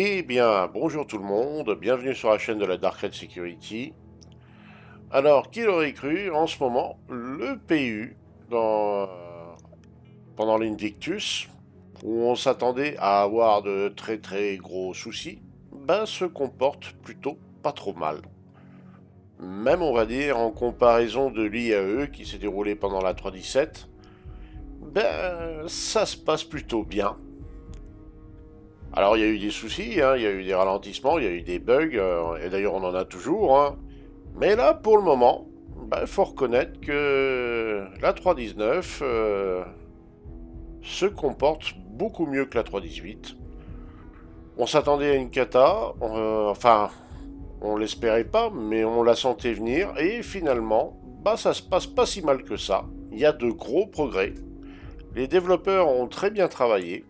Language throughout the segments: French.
Eh bien, bonjour tout le monde, bienvenue sur la chaîne de la Dark Red Security. Alors, qui l'aurait cru, en ce moment, le PU, pendant l'Invictus, où on s'attendait à avoir de très très gros soucis, ben se comporte plutôt pas trop mal. Même, on va dire, en comparaison de l'IAE qui s'est déroulé pendant la 3.17, ben ça se passe plutôt bien. Alors il y a eu des soucis, hein, il y a eu des ralentissements, il y a eu des bugs, et d'ailleurs on en a toujours, hein. Mais là, pour le moment, il faut reconnaître que la 3.19 se comporte beaucoup mieux que la 3.18. On s'attendait à une cata, enfin, on l'espérait pas, mais on la sentait venir, et finalement, ça se passe pas si mal que ça. Il y a de gros progrès. Les développeurs ont très bien travaillé,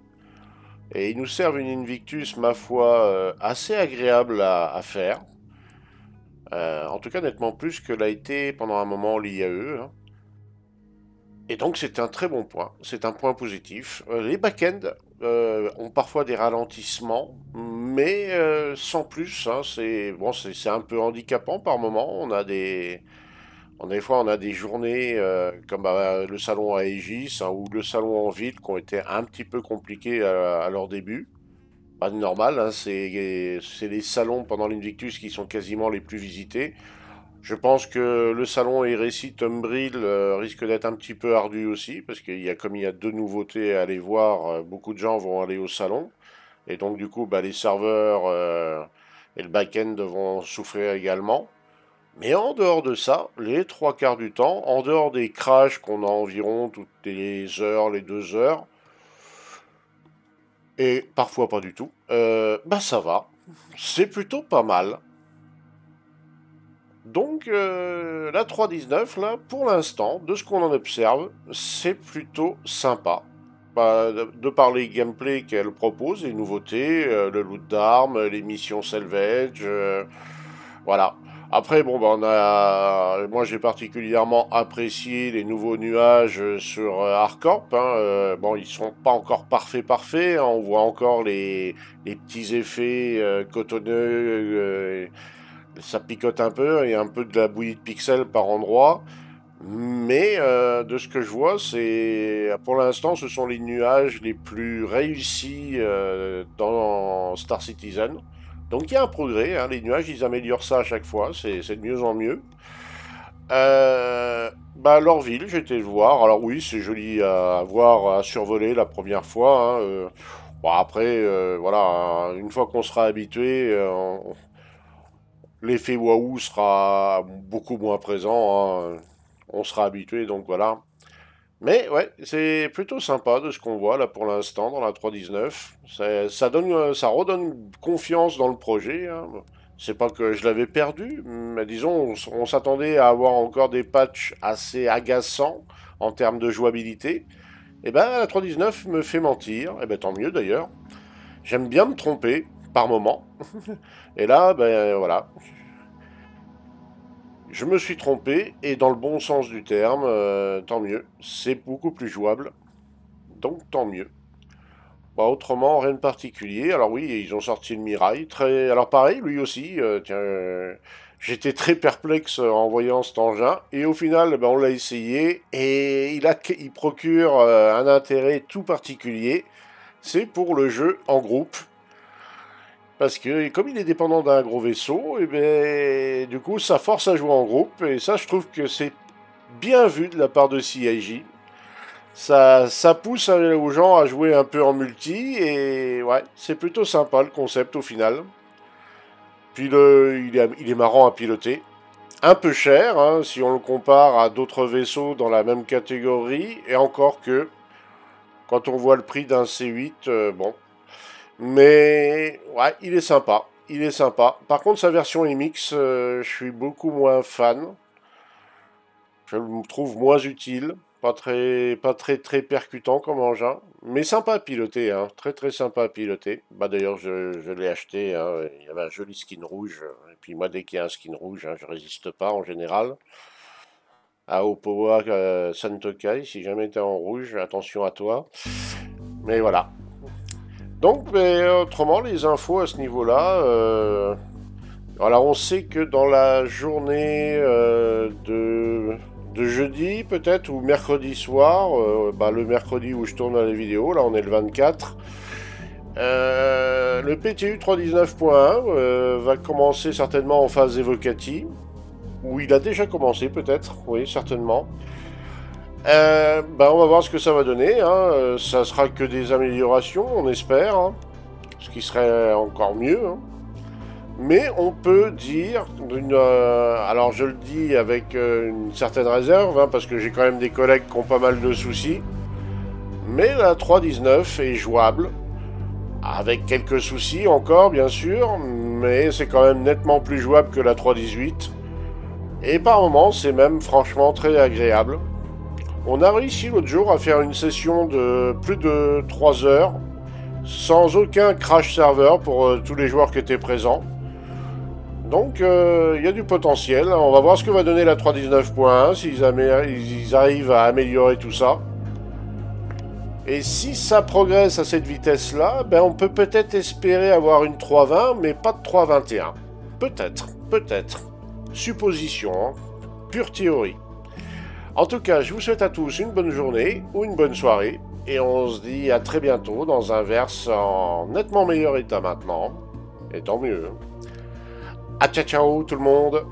et ils nous servent une Invictus, ma foi, assez agréable à faire. En tout cas, nettement plus que l'a été pendant un moment l'IAE, hein. Et donc c'est un très bon point, c'est un point positif. Les back-ends ont parfois des ralentissements, mais sans plus, hein. C'est bon, c'est un peu handicapant par moment. Des fois on a des journées comme le salon à Aegis, hein, ou le salon en ville qui ont été un petit peu compliqués à leur début. Pas de normal, hein, c'est les salons pendant l'Invictus qui sont quasiment les plus visités. Je pense que le salon Hérésie Tumbril risque d'être un petit peu ardu aussi, parce comme il y a deux nouveautés à aller voir, beaucoup de gens vont aller au salon, et donc du coup, les serveurs et le back-end vont souffrir également. Mais en dehors de ça, les trois quarts du temps, en dehors des crashs qu'on a environ toutes les heures, les 2 heures, et parfois pas du tout, ça va. C'est plutôt pas mal. Donc la 3.19, là, pour l'instant, de ce qu'on en observe, c'est plutôt sympa. De par les gameplays qu'elle propose, les nouveautés, le loot d'armes, les missions salvage, voilà. Après, bon, moi j'ai particulièrement apprécié les nouveaux nuages sur Hardcorp, hein. Bon, ils sont pas encore parfaits, hein. On voit encore les petits effets cotonneux, ça picote un peu, il y a un peu de la bouillie de pixels par endroit. Mais de ce que je vois, pour l'instant, ce sont les nuages les plus réussis dans Star Citizen. Donc il y a un progrès, hein. Les nuages, ils améliorent ça à chaque fois, c'est de mieux en mieux. Leur ville, j'ai été le voir. Alors oui, c'est joli à voir, à survoler la première fois, hein. Bon, après, voilà, hein, une fois qu'on sera habitué, l'effet waouh sera beaucoup moins présent, hein. On sera habitué, donc voilà. Mais ouais, c'est plutôt sympa de ce qu'on voit là pour l'instant dans la 3.19. Ça redonne confiance dans le projet, hein. C'est pas que je l'avais perdu, mais disons, on s'attendait à avoir encore des patchs assez agaçants en termes de jouabilité. Et ben la 3.19 me fait mentir, et ben tant mieux d'ailleurs. J'aime bien me tromper par moment. Et là, ben voilà, je me suis trompé, et dans le bon sens du terme, tant mieux. C'est beaucoup plus jouable, donc tant mieux. Autrement, rien de particulier. Alors oui, ils ont sorti le Mirai. Alors pareil, lui aussi, tiens, j'étais très perplexe en voyant cet engin. Et au final, on l'a essayé, et il procure un intérêt tout particulier. C'est pour le jeu en groupe. Parce que comme il est dépendant d'un gros vaisseau, et ben, du coup, ça force à jouer en groupe. Et ça, je trouve que c'est bien vu de la part de CIJ. Ça pousse aux gens à jouer un peu en multi, et ouais, c'est plutôt sympa le concept au final. Puis il est marrant à piloter. Un peu cher, hein, si on le compare à d'autres vaisseaux dans la même catégorie, et encore que quand on voit le prix d'un C8, bon. Mais ouais, il est sympa. Il est sympa. Par contre, sa version MX, je suis beaucoup moins fan. Je le trouve moins utile, pas très percutant comme engin, mais sympa à piloter, hein, très très sympa à piloter. D'ailleurs, je l'ai acheté, hein, il y avait un joli skin rouge, et puis moi dès qu'il y a un skin rouge, hein, je résiste pas en général. À Opoa Santokai, si jamais t'es en rouge, attention à toi. Mais voilà. Donc, mais, autrement, les infos à ce niveau-là, alors on sait que dans la journée de jeudi peut-être ou mercredi soir, le mercredi où je tourne les vidéos, là on est le 24, le PTU 319.1 va commencer certainement en phase évocative, ou il a déjà commencé peut-être, oui certainement. On va voir ce que ça va donner, hein. Ça sera que des améliorations, on espère, hein. Ce qui serait encore mieux, hein. Mais on peut dire, alors je le dis avec une certaine réserve, hein, parce que j'ai quand même des collègues qui ont pas mal de soucis, mais la 3.19 est jouable, avec quelques soucis encore bien sûr, mais c'est quand même nettement plus jouable que la 3.18, et par moments c'est même franchement très agréable. On a réussi l'autre jour à faire une session de plus de 3 heures, sans aucun crash serveur pour tous les joueurs qui étaient présents. Donc il y a du potentiel, on va voir ce que va donner la 3.19.1, s'ils arrivent à améliorer tout ça. Et si ça progresse à cette vitesse-là, on peut peut-être espérer avoir une 3.20, mais pas de 3.21. Peut-être. Supposition, hein. Pure théorie. En tout cas, je vous souhaite à tous une bonne journée ou une bonne soirée, et on se dit à très bientôt dans un verse en nettement meilleur état maintenant, et tant mieux. Ah, ciao ciao tout le monde!